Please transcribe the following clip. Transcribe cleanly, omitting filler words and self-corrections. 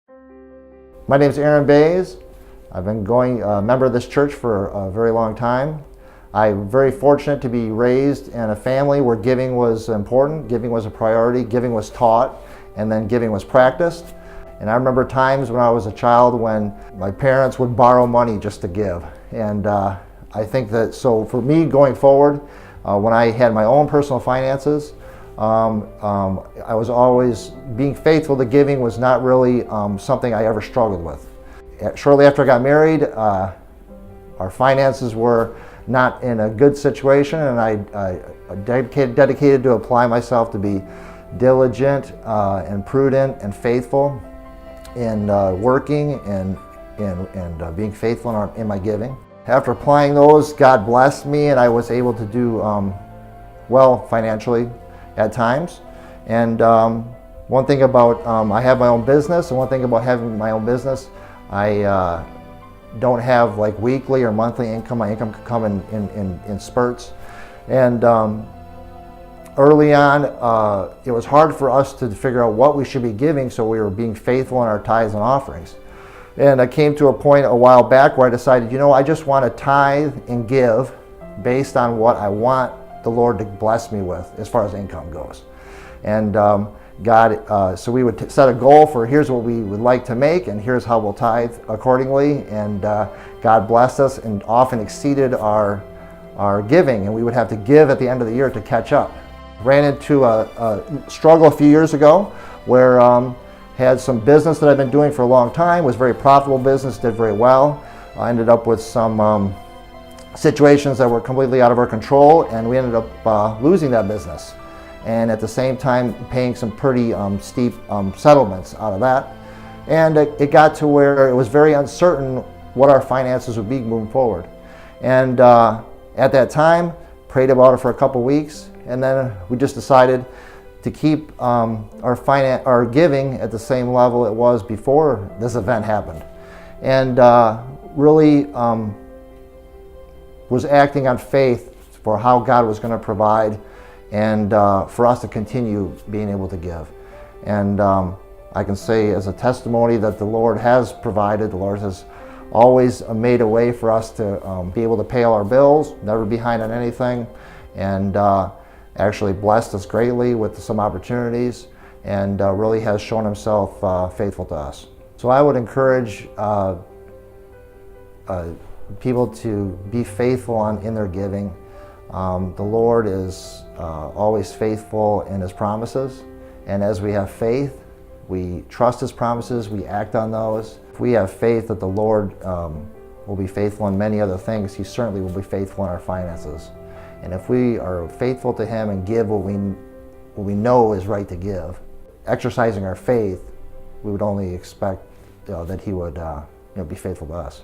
My name is Aaron Boese. I've been a member of this church for a very long time. I'm very fortunate to be raised in a family where giving was important, giving was a priority, giving was taught, and then giving was practiced. And I remember times when I was a child when my parents would borrow money just to give. And I think that, so for me going forward, when I had my own personal finances, I was always, being faithful to giving was not really something I ever struggled with. Shortly after I got married, our finances were not in a good situation, and I dedicated to apply myself to be diligent and prudent and faithful in working and being faithful in my giving. After applying those, God blessed me, and I was able to do well financially at times. And one thing about, I have my own business, and one thing about having my own business, I don't have like weekly or monthly income. My income could come in spurts. And early on, it was hard for us to figure out what we should be giving, so we were being faithful in our tithes and offerings. And I came to a point a while back where I decided, I just want to tithe and give based on what I want the Lord to bless me with as far as income goes. And so we would set a goal for here's what we would like to make, and here's how we'll tithe accordingly. And God blessed us and often exceeded our giving, and we would have to give at the end of the year to catch up. Ran into a struggle a few years ago where had some business that I've been doing for a long time, was very profitable business, did very well. I ended up with some situations that were completely out of our control, and we ended up losing that business. And at the same time paying some pretty steep settlements out of that. And it got to where it was very uncertain what our finances would be moving forward. And at that time, prayed about it for a couple weeks, and then we just decided to keep our giving at the same level it was before this event happened. And really was acting on faith for how God was going to provide, and for us to continue being able to give. And I can say as a testimony that the Lord has provided. The Lord has always made a way for us to be able to pay all our bills, never behind on anything, and actually blessed us greatly with some opportunities, and really has shown himself faithful to us. So I would encourage people to be faithful in their giving. The Lord is always faithful in his promises, and as we have faith, we trust his promises, we act on those. If we have faith that the Lord will be faithful in many other things, he certainly will be faithful in our finances. And if we are faithful to him and give what we know is right to give, exercising our faith, we would only expect that he would be faithful to us.